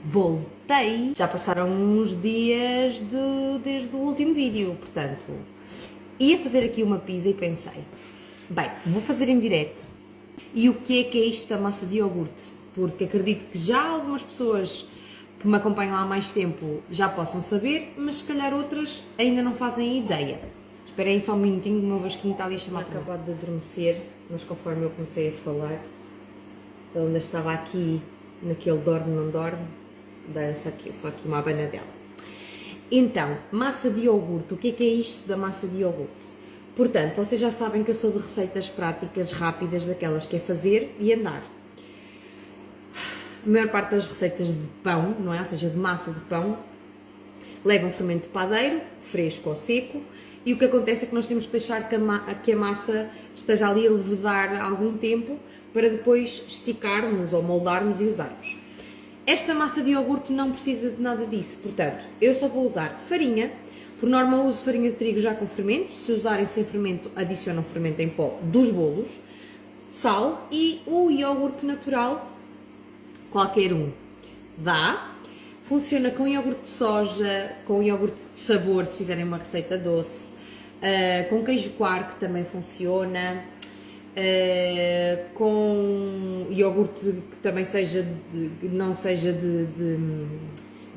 Voltei! Já passaram uns dias desde o último vídeo, portanto, ia fazer aqui uma pizza e pensei, bem, vou fazer em direto. E o que é isto da massa de iogurte? Porque acredito que já algumas pessoas que me acompanham há mais tempo já possam saber, mas se calhar outras ainda não fazem ideia. Esperem só um minutinho, o meu vasquinho está ali a chamar. Acabado de adormecer, mas conforme eu comecei a falar, ele ainda estava aqui naquele dorme não dorme, dá só aqui uma abanadela. Então, massa de iogurte, o que é isto da massa de iogurte? Portanto, vocês já sabem que eu sou de receitas práticas, rápidas, daquelas que é fazer e andar. A maior parte das receitas de pão, não é? Ou seja, de massa de pão, levam fermento de padeiro, fresco ou seco, e o que acontece é que nós temos que deixar que a massa esteja ali a levedar algum tempo para depois esticarmos ou moldarmos e usarmos. Esta massa de iogurte não precisa de nada disso, portanto, eu só vou usar farinha. Por norma uso farinha de trigo já com fermento, se usarem sem fermento adicionam fermento em pó dos bolos, sal e o iogurte natural, qualquer um dá. Funciona com iogurte de soja, com iogurte de sabor se fizerem uma receita doce, com queijo coalho que também funciona, com iogurte que também seja não seja de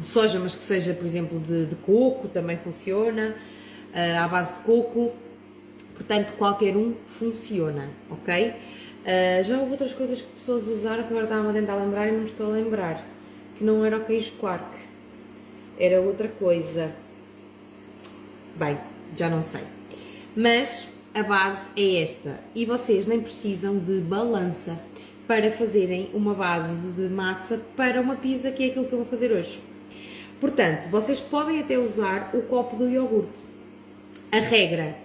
soja, mas que seja, por exemplo, de coco, também funciona, à base de coco, portanto qualquer um funciona, ok? Já houve outras coisas que pessoas usaram que agora estava a tentar lembrar e não me estou a lembrar, que não era o queijo quark, era outra coisa, bem, já não sei, mas a base é esta e vocês nem precisam de balança para fazerem uma base de massa para uma pizza, que é aquilo que eu vou fazer hoje. Portanto, vocês podem até usar o copo do iogurte. A regra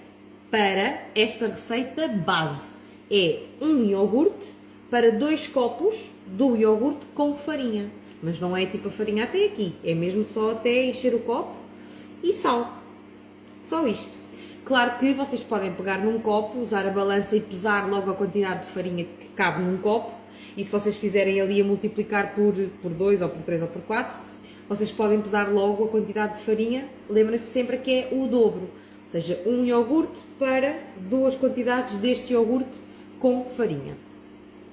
para esta receita base é um iogurte para 2 copos do iogurte com farinha. Mas não é tipo a farinha até aqui, é mesmo só até encher o copo e sal. Só isto. Claro que vocês podem pegar num copo, usar a balança e pesar logo a quantidade de farinha que cabe num copo. E se vocês fizerem ali a multiplicar por 2 ou por 3 ou por 4, vocês podem pesar logo a quantidade de farinha. Lembrem-se sempre que é o dobro, ou seja, um iogurte para 2 quantidades deste iogurte com farinha.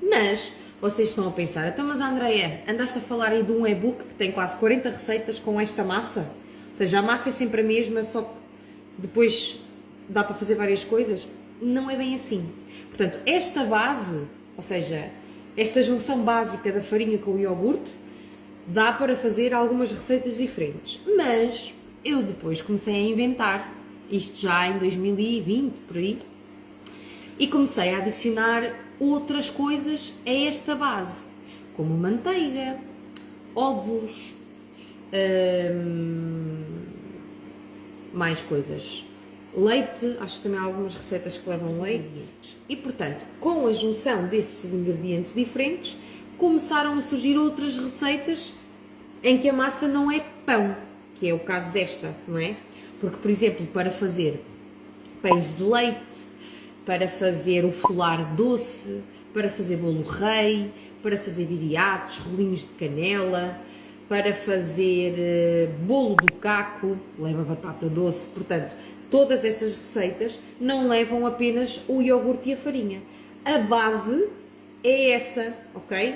Mas vocês estão a pensar, então mas Andreia, andaste a falar aí de um e-book que tem quase 40 receitas com esta massa? Ou seja, a massa é sempre a mesma, só que depois dá para fazer várias coisas? Não é bem assim. Portanto, esta base, ou seja, esta junção básica da farinha com o iogurte, dá para fazer algumas receitas diferentes, mas eu depois comecei a inventar, isto já em 2020, por aí, e comecei a adicionar outras coisas a esta base, como manteiga, ovos, mais coisas, leite, acho que também há algumas receitas que levam leite, e portanto, com a junção destes ingredientes diferentes, começaram a surgir outras receitas em que a massa não é pão, que é o caso desta, não é? Porque, por exemplo, para fazer pães de leite, para fazer o folar doce, para fazer bolo rei, para fazer viriatos, rolinhos de canela, para fazer bolo do caco, leva batata doce, portanto, todas estas receitas não levam apenas o iogurte e a farinha. A base é essa, ok?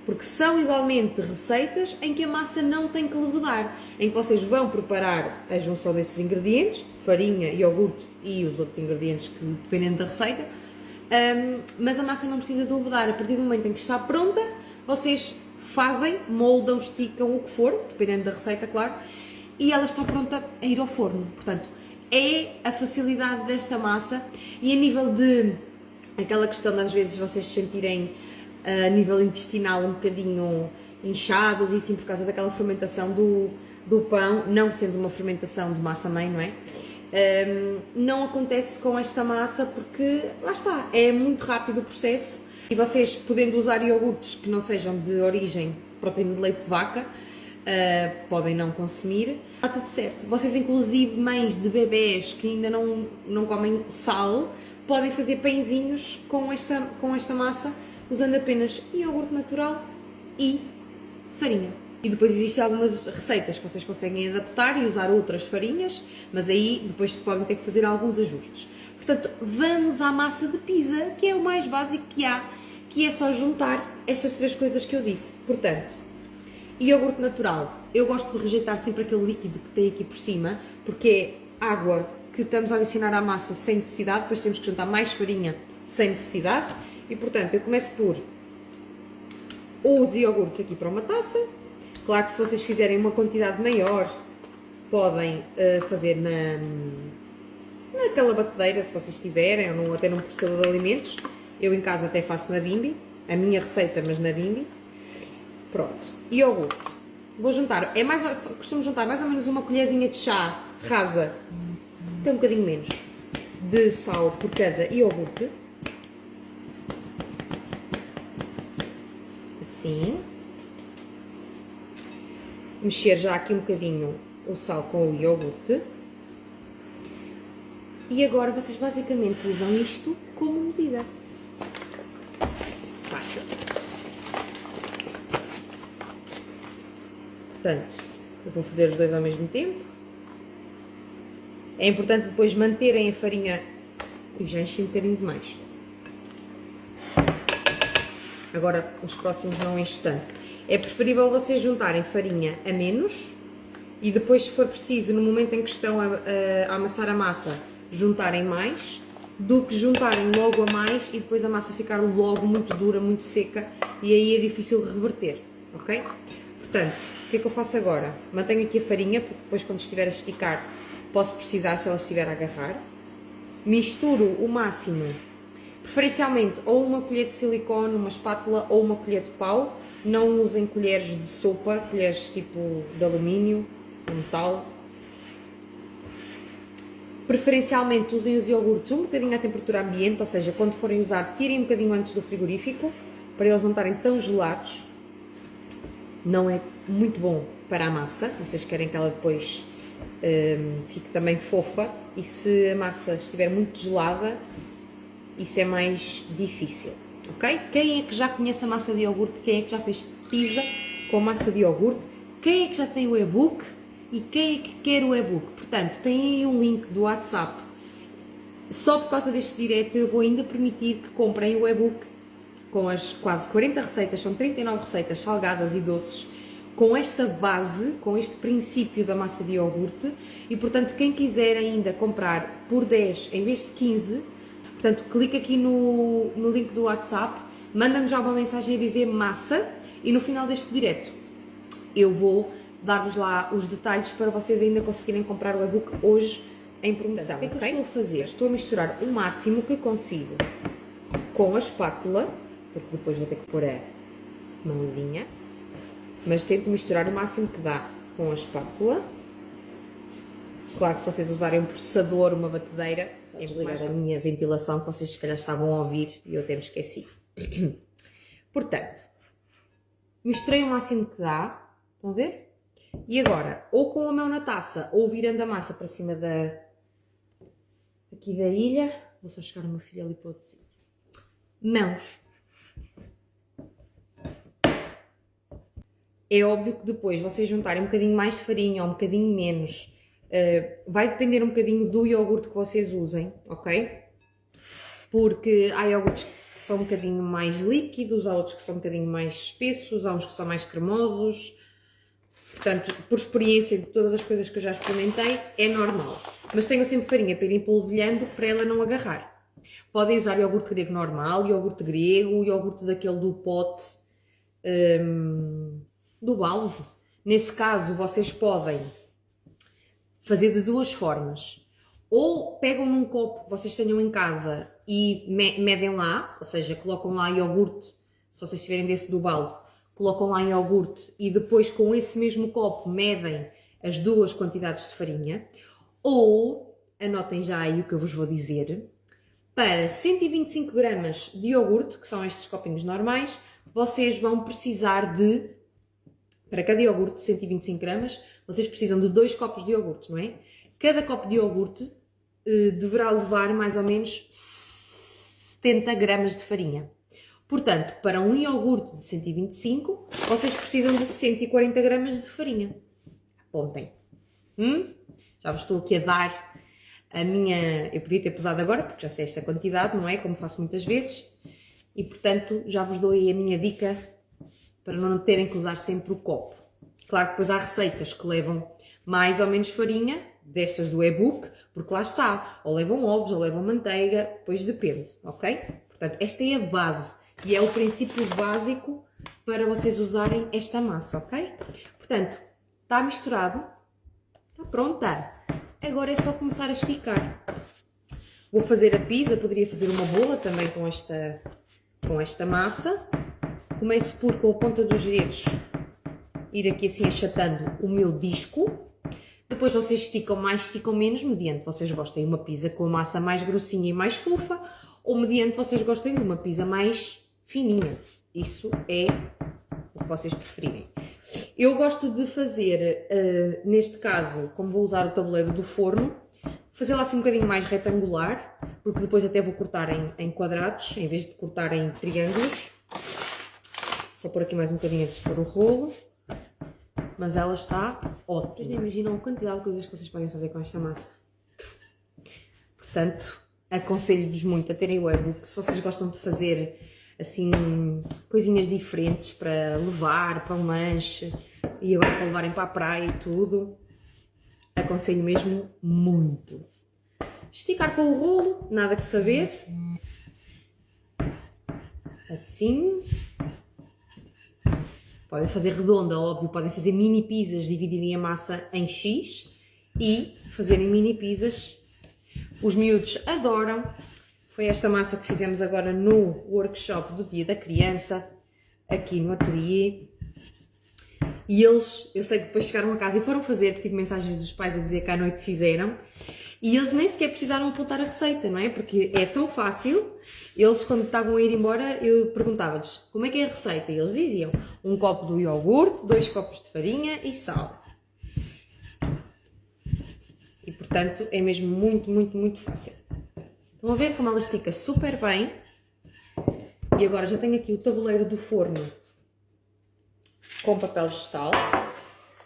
Porque são igualmente receitas em que a massa não tem que levedar, em que vocês vão preparar a junção desses ingredientes, farinha, iogurte e os outros ingredientes que dependendo da receita, mas a massa não precisa de levedar. A partir do momento em que está pronta, vocês fazem, moldam, esticam, o que for, dependendo da receita, claro, e ela está pronta a ir ao forno. Portanto, é a facilidade desta massa e a nível de aquela questão de às vezes vocês se sentirem a nível intestinal um bocadinho inchadas e assim por causa daquela fermentação do pão, não sendo uma fermentação de massa-mãe, não é? Não acontece com esta massa porque, lá está, é muito rápido o processo e vocês podendo usar iogurtes que não sejam de origem proteína de leite de vaca, podem não consumir, está tudo certo. Vocês inclusive mães de bebés que ainda não comem sal, podem fazer pãezinhos com esta massa, usando apenas iogurte natural e farinha. E depois existem algumas receitas que vocês conseguem adaptar e usar outras farinhas, mas aí depois podem ter que fazer alguns ajustes. Portanto, vamos à massa de pizza, que é o mais básico que há, que é só juntar estas 3 coisas que eu disse. Portanto, iogurte natural. Eu gosto de rejeitar sempre aquele líquido que tem aqui por cima, porque é água que estamos a adicionar à massa sem necessidade, depois temos que juntar mais farinha sem necessidade. E portanto, eu começo por os iogurtes aqui para uma taça. Claro que se vocês fizerem uma quantidade maior, podem fazer naquela batedeira, se vocês tiverem, ou até num processador de alimentos. Eu em casa até faço na Bimby, a minha receita, mas na Bimby. Pronto, iogurte. Vou juntar, costumo juntar mais ou menos uma colherzinha de chá rasa, até um bocadinho menos, de sal por cada iogurte. Assim. Mexer já aqui um bocadinho o sal com o iogurte. E agora vocês basicamente usam isto como medida. Fácil. Portanto, eu vou fazer os dois ao mesmo tempo. É importante depois manterem a farinha... Ui, já enchi um bocadinho demais. Agora, os próximos não enche tanto. É preferível vocês juntarem farinha a menos e depois, se for preciso, no momento em que estão a amassar a massa, juntarem mais, do que juntarem logo a mais e depois a massa ficar logo muito dura, muito seca, e aí é difícil reverter, ok? Portanto, o que é que eu faço agora? Mantenho aqui a farinha, porque depois quando estiver a esticar posso precisar se ela estiver a agarrar. Misturo o máximo, preferencialmente ou uma colher de silicone, uma espátula ou uma colher de pau. Não usem colheres de sopa, colheres tipo de alumínio, de metal. Preferencialmente usem os iogurtes um bocadinho à temperatura ambiente, ou seja, quando forem usar, tirem um bocadinho antes do frigorífico, para eles não estarem tão gelados. Não é muito bom para a massa, vocês querem que ela depois fique também fofa, e se a massa estiver muito gelada, isso é mais difícil, ok? Quem é que já conhece a massa de iogurte? Quem é que já fez pizza com massa de iogurte? Quem é que já tem o e-book? E quem é que quer o e-book? Portanto, tem aí um link do WhatsApp. Só por causa deste direto eu vou ainda permitir que comprem o e-book com as quase 40 receitas, são 39 receitas salgadas e doces, com esta base, com este princípio da massa de iogurte, e portanto quem quiser ainda comprar por 10 em vez de 15, portanto clica aqui no link do WhatsApp, manda-me já uma mensagem a dizer massa, e no final deste direto eu vou dar-vos lá os detalhes para vocês ainda conseguirem comprar o e-book hoje em promoção. O que é que eu estou a fazer? Estou a misturar o máximo que consigo com a espátula, porque depois vou ter que pôr a mãozinha, mas tento misturar o máximo que dá com a espátula. Claro que se vocês usarem um processador, uma batedeira, é desligar a minha ventilação, que vocês se calhar estavam a ouvir e eu até me esqueci. Portanto, misturei o máximo que dá, estão a ver? E agora, ou com a mão na taça, ou virando a massa para cima aqui da ilha, vou só chegar o meu filho ali para o outro sítio. Mãos. É óbvio que depois vocês juntarem um bocadinho mais de farinha ou um bocadinho menos, vai depender um bocadinho do iogurte que vocês usem, ok? Porque há iogurtes que são um bocadinho mais líquidos, há outros que são um bocadinho mais espessos, há uns que são mais cremosos. Portanto, por experiência de todas as coisas que eu já experimentei, é normal. Mas tenham sempre farinha para irem polvilhando para ela não agarrar. Podem usar iogurte grego normal, iogurte grego, iogurte daquele do pote, do balde. Nesse caso, vocês podem fazer de duas formas. Ou pegam num copo que vocês tenham em casa e medem lá, ou seja, colocam lá iogurte, se vocês tiverem desse do balde, colocam lá iogurte e depois com esse mesmo copo medem as duas quantidades de farinha. Ou, anotem já aí o que eu vos vou dizer, para 125 gramas de iogurte, que são estes copinhos normais, vocês vão precisar de, para cada iogurte de 125 gramas, vocês precisam de 2 copos de iogurte, não é? Cada copo de iogurte deverá levar mais ou menos 70 gramas de farinha. Portanto, para um iogurte de 125, vocês precisam de 140 gramas de farinha. Apontem. Já vos estou aqui a dar a minha... Eu podia ter pesado agora, porque já sei esta quantidade, não é? Como faço muitas vezes. E, portanto, já vos dou aí a minha dica para não terem que usar sempre o copo. Claro que depois há receitas que levam mais ou menos farinha, destas do e-book, porque lá está, ou levam ovos, ou levam manteiga, depois depende, ok? Portanto, esta é a base e é o princípio básico para vocês usarem esta massa, ok? Portanto, está misturado, está pronta. Agora é só começar a esticar. Vou fazer a pizza, poderia fazer uma bola também com esta massa. Começo por, com a ponta dos dedos, ir aqui assim achatando o meu disco. Depois vocês esticam mais, esticam menos, mediante vocês gostem de uma pizza com a massa mais grossinha e mais fofa, ou mediante vocês gostem de uma pizza mais fininha. Isso é o que vocês preferirem. Eu gosto de fazer, neste caso, como vou usar o tabuleiro do forno, fazê-la assim um bocadinho mais retangular, porque depois até vou cortar em quadrados, em vez de cortar em triângulos. Só pôr aqui mais um bocadinho antes de pôr o rolo. Mas ela está ótima. Vocês nem imaginam a quantidade de coisas que vocês podem fazer com esta massa. Portanto, aconselho-vos muito a terem o e-book. Se vocês gostam de fazer assim coisinhas diferentes para levar para um lanche e agora para levarem para a praia e tudo, aconselho mesmo muito. Esticar com o rolo, nada que saber. Assim. Podem fazer redonda, óbvio, podem fazer mini pizzas, dividirem a massa em X e fazerem mini pizzas. Os miúdos adoram. Foi esta massa que fizemos agora no workshop do Dia da Criança, aqui no ateliê. E eles, eu sei que depois chegaram a casa e foram fazer, porque tive mensagens dos pais a dizer que à noite fizeram. E eles nem sequer precisaram apontar a receita, não é? Porque é tão fácil. Eles, quando estavam a ir embora, eu perguntava-lhes como é que é a receita. E eles diziam 1 copo de iogurte, 2 copos de farinha e sal. E, portanto, é mesmo muito, muito, muito fácil. Estão a ver como ela estica super bem. E agora já tenho aqui o tabuleiro do forno com papel vegetal.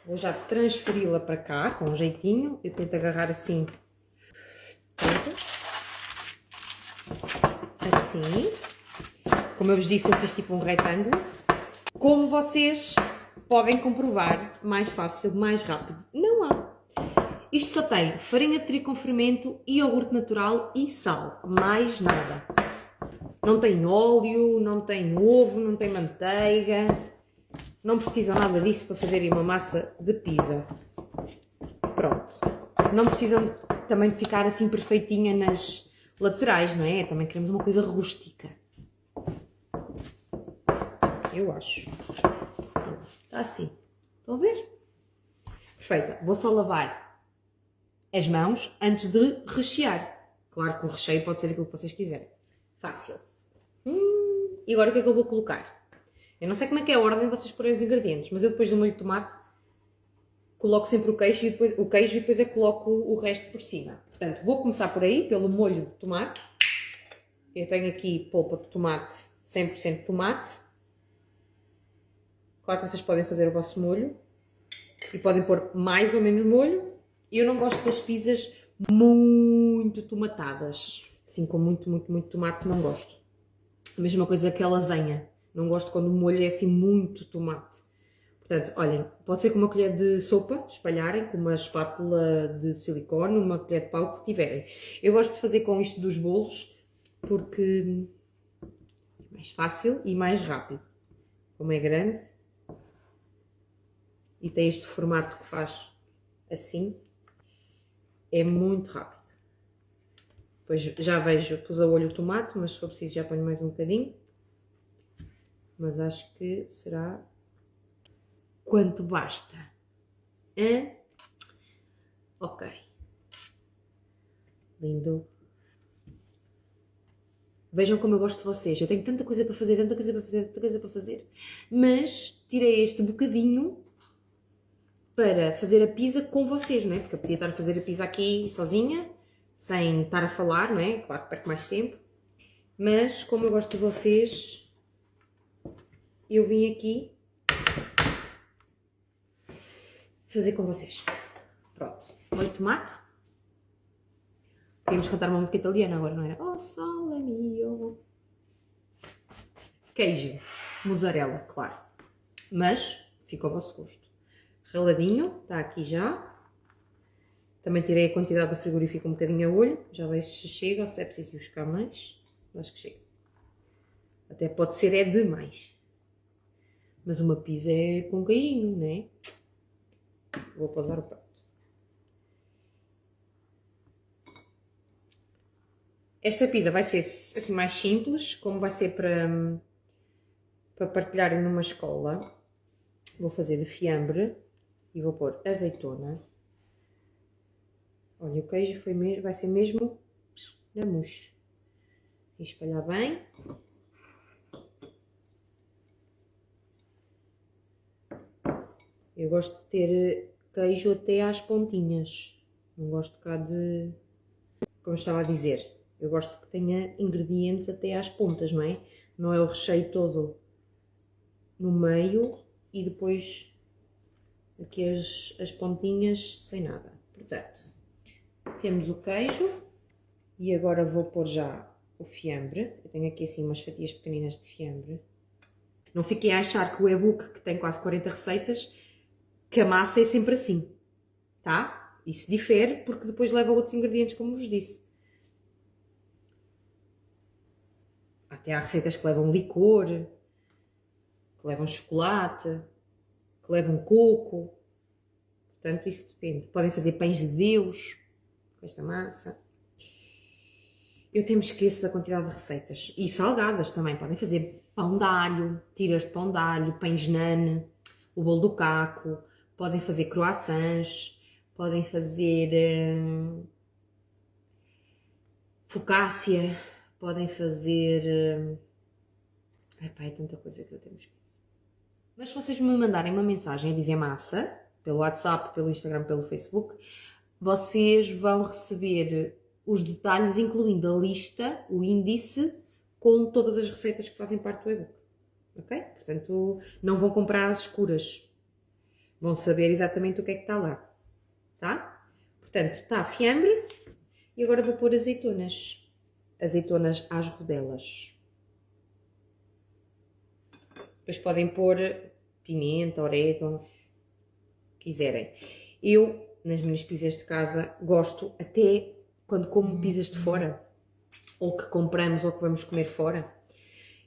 Vou já transferi-la para cá, com um jeitinho. Eu tento agarrar assim. Pronto. Assim. Como eu vos disse, eu fiz tipo um retângulo. Como vocês podem comprovar, mais fácil, mais rápido, não há. Isto só tem farinha de trigo com fermento, iogurte natural e sal. Mais nada. Não tem óleo, não tem ovo, não tem manteiga. Não precisam nada disso para fazerem uma massa de pizza. Pronto. Não precisam também de ficar assim perfeitinha nas laterais, não é? Também queremos uma coisa rústica. Eu acho. Está assim. Estão a ver? Perfeita. Vou só lavar as mãos antes de rechear. Claro que o recheio pode ser aquilo que vocês quiserem. Fácil. E agora o que é que eu vou colocar? Eu não sei como é que é a ordem de vocês porem os ingredientes, mas eu depois do molho de tomate coloco sempre o queijo e depois é que coloco o resto por cima. Portanto, vou começar por aí, pelo molho de tomate. Eu tenho aqui polpa de tomate, 100% tomate. Claro que vocês podem fazer o vosso molho e podem pôr mais ou menos molho. Eu não gosto das pizzas muito tomatadas, assim com muito, muito, muito tomate, não gosto. A mesma coisa que a lasanha, não gosto quando o molho é assim muito tomate. Portanto, olhem, pode ser com uma colher de sopa, espalharem, com uma espátula de silicone, uma colher de pau, o que tiverem. Eu gosto de fazer com isto dos bolos, porque é mais fácil e mais rápido. Como é grande e tem este formato que faz assim, é muito rápido. Depois já vejo, pus a olho o tomate, mas se for preciso já ponho mais um bocadinho. Mas acho que será quanto basta. Ok. Lindo. Vejam como eu gosto de vocês. Eu tenho tanta coisa para fazer, tanta coisa para fazer, tanta coisa para fazer. Mas tirei este bocadinho para fazer a pizza com vocês, não é? Porque eu podia estar a fazer a pizza aqui sozinha, sem estar a falar, não é? Claro que perco mais tempo. Mas como eu gosto de vocês, eu vim aqui fazer com vocês. Pronto. Molho de tomate. Podíamos cantar uma música italiana agora, não era? Oh, sole mio. Queijo. Mussarela, claro. Mas fica ao vosso gosto. Raladinho. Está aqui já. Também tirei a quantidade do frigorífico um bocadinho a olho. Já vejo se chega ou se é preciso buscar mais. Acho que chega. Até pode ser é demais. Mas uma pizza é com queijinho, não é? Vou pousar o prato. Esta pizza vai ser assim mais simples, como vai ser para partilharem numa escola. Vou fazer de fiambre e vou pôr azeitona. Olha, o queijo vai ser mesmo na mousse. Vou espalhar bem. Eu gosto de ter queijo até às pontinhas. Não gosto cá de... Como eu estava a dizer, eu gosto que tenha ingredientes até às pontas, não é? Não é o recheio todo no meio e depois aqui as pontinhas sem nada. Portanto, temos o queijo e agora vou pôr já o fiambre. Eu tenho aqui assim umas fatias pequeninas de fiambre. Não fiquem a achar que o e-book, que tem quase 40 receitas, que a massa é sempre assim, tá? Isso difere porque depois leva outros ingredientes, como vos disse. Até há receitas que levam licor, que levam chocolate, que levam coco. Portanto, isso depende. Podem fazer pães de Deus com esta massa. Eu até me esqueço da quantidade de receitas. E salgadas também. Podem fazer pão de alho, tiras de pão de alho, pães nane, o bolo do caco. Podem fazer croissants, podem fazer focaccia, podem fazer... Epá, é tanta coisa que eu tenho esquecido. Mas se vocês me mandarem uma mensagem a dizer massa, pelo WhatsApp, pelo Instagram, pelo Facebook, vocês vão receber os detalhes, incluindo a lista, o índice, com todas as receitas que fazem parte do e-book. Ok? Portanto, não vão comprar às escuras. Vão saber exatamente o que é que está lá, tá? Portanto, está fiambre e agora vou pôr azeitonas. Azeitonas às rodelas. Depois podem pôr pimenta, orégãos, quiserem. Eu, nas minhas pizzas de casa, gosto até quando como pizzas de fora, ou que compramos ou que vamos comer fora.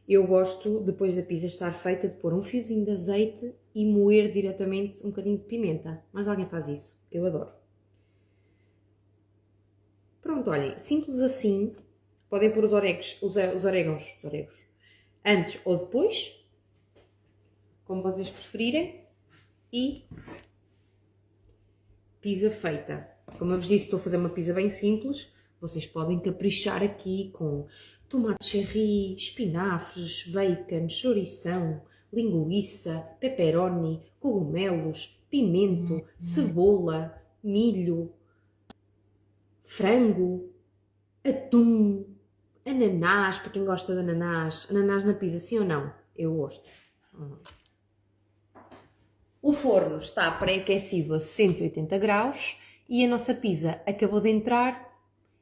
Eu gosto, depois da pizza estar feita, de pôr um fiozinho de azeite e moer diretamente um bocadinho de pimenta. Mas alguém faz isso? Eu adoro. Pronto, olhem, simples assim. Podem pôr os orégãos antes ou depois, como vocês preferirem. E pizza feita. Como eu vos disse, estou a fazer uma pizza bem simples. Vocês podem caprichar aqui com tomate cherry, espinafres, bacon, chourição, linguiça, pepperoni, cogumelos, pimento, cebola, milho, frango, atum, ananás, para quem gosta de ananás. Ananás na pizza, sim ou não? Eu gosto. O forno está pré-aquecido a 180 graus e a nossa pizza acabou de entrar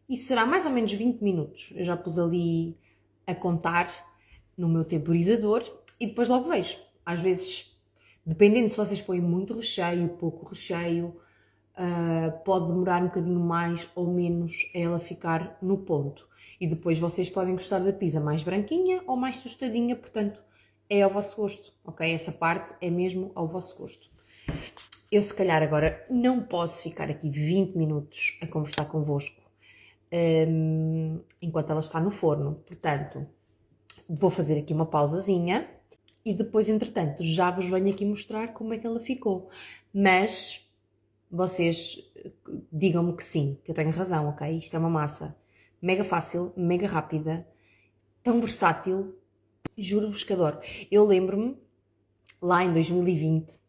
e será mais ou menos 20 minutos. Eu já pus ali a contar no meu temporizador e depois logo vejo. Às vezes, dependendo se vocês põem muito recheio, pouco recheio, pode demorar um bocadinho mais ou menos a ela ficar no ponto. E depois vocês podem gostar da pizza mais branquinha ou mais tostadinha, portanto é ao vosso gosto, ok? Essa parte é mesmo ao vosso gosto. Eu se calhar agora não posso ficar aqui 20 minutos a conversar convosco enquanto ela está no forno, portanto vou fazer aqui uma pausazinha e depois entretanto já vos venho aqui mostrar como é que ela ficou, mas vocês digam-me que sim, que eu tenho razão, ok? Isto é uma massa mega fácil, mega rápida, tão versátil, juro-vos que adoro. Eu lembro-me lá em 2020,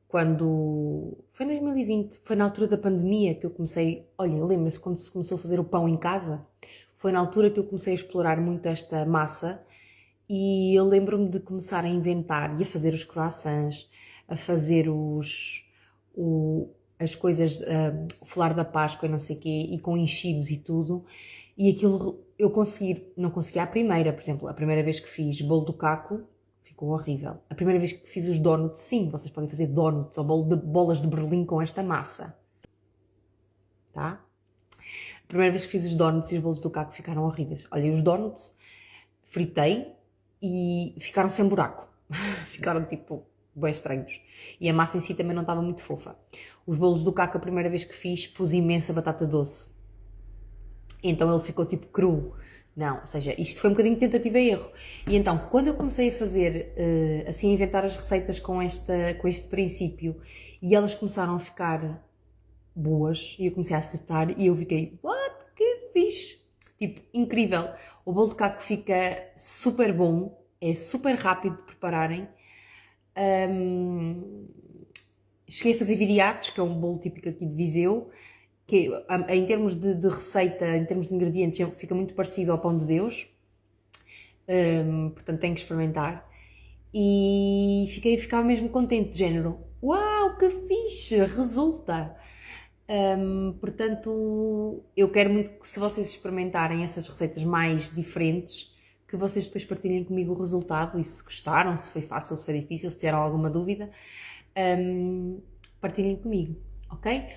quando... Foi em 2020, foi na altura da pandemia que eu comecei... Olhem, lembra-se quando se começou a fazer o pão em casa? Foi na altura que eu comecei a explorar muito esta massa e eu lembro-me de começar a inventar e a fazer os croissants, a fazer as coisas, o folar da Páscoa e não sei o quê, e com enchidos e tudo, e aquilo eu não consegui à primeira, por exemplo, a primeira vez que fiz bolo do caco, ficou horrível. A primeira vez que fiz os donuts, sim, vocês podem fazer donuts ou bolas de Berlim com esta massa, tá? A primeira vez que fiz os donuts e os bolos do caco ficaram horríveis. Olha, os donuts fritei e ficaram sem buraco. Ficaram tipo bem estranhos. E a massa em si também não estava muito fofa. Os bolos do caco, a primeira vez que fiz, pus imensa batata doce. Então ele ficou tipo cru. Não, ou seja, isto foi um bocadinho de tentativa e erro. E então, quando eu comecei a fazer, assim, a inventar as receitas com este princípio, e elas começaram a ficar boas, e eu comecei a acertar, e eu fiquei, what, que fixe! Tipo, incrível. O bolo de caco fica super bom, é super rápido de prepararem. Cheguei a fazer viriatos, que é um bolo típico aqui de Viseu, que em termos de receita, em termos de ingredientes, fica muito parecido ao pão de Deus. Portanto, tenho que experimentar. E ficava mesmo contente, de género, uau, que fixe, resulta! Portanto, eu quero muito que, se vocês experimentarem essas receitas mais diferentes, que vocês depois partilhem comigo o resultado e se gostaram, se foi fácil, se foi difícil, se tiveram alguma dúvida, partilhem comigo, ok?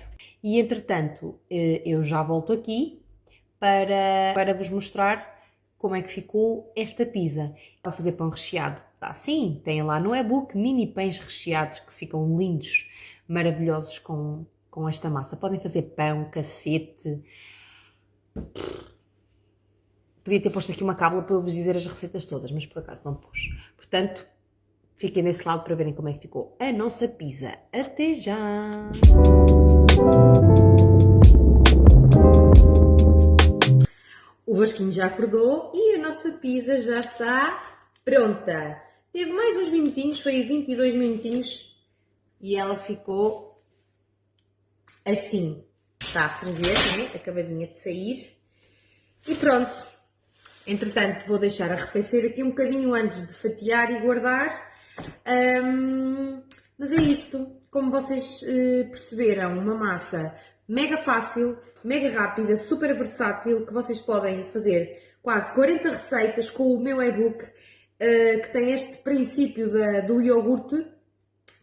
E entretanto, eu já volto aqui para vos mostrar como é que ficou esta pizza. Para fazer pão recheado, tá assim, tem lá no e-book mini pães recheados que ficam lindos, maravilhosos com esta massa. Podem fazer pão, cacete. Podia ter posto aqui uma cábula para eu vos dizer as receitas todas, mas por acaso não pus. Portanto, fiquem desse lado para verem como é que ficou a nossa pizza. Até já! O Vasquinho já acordou e a nossa pizza já está pronta. Teve mais uns minutinhos, foi 22 minutinhos e ela ficou assim. Está a ferver, né? Acabadinha de sair. E pronto. Entretanto, vou deixar arrefecer aqui um bocadinho antes de fatiar e guardar. Mas é isto. Como vocês perceberam, uma massa mega fácil, mega rápida, super versátil, que vocês podem fazer quase 40 receitas com o meu e-book, que tem este princípio do iogurte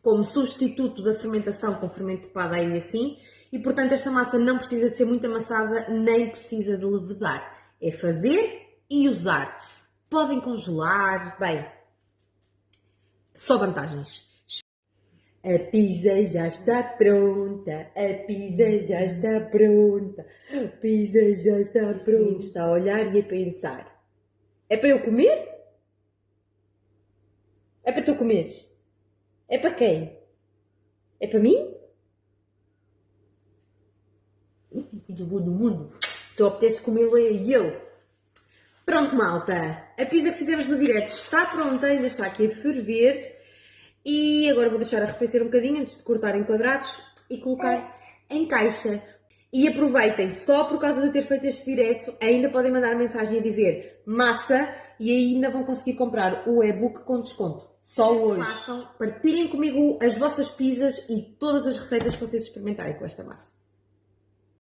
como substituto da fermentação com fermento de padeiro e assim. E, portanto, esta massa não precisa de ser muito amassada, nem precisa de levedar. É fazer e usar. Podem congelar, bem, só vantagens. A pizza já está pronta, a pizza já está pronta, a pizza já está pronta. O menino está a olhar e a pensar, é para eu comer? É para tu comeres? É para quem? É para mim? Filho bom do mundo, se eu apetece comê-lo é eu. Pronto, malta, a pizza que fizemos no direto está pronta, ainda está aqui a ferver e agora vou deixar arrefecer um bocadinho antes de cortar em quadrados e colocar em caixa. E aproveitem, só por causa de ter feito este direto, ainda podem mandar mensagem a dizer massa e ainda vão conseguir comprar o e-book com desconto. Só hoje. Façam, partilhem comigo as vossas pizzas e todas as receitas que vocês experimentarem com esta massa.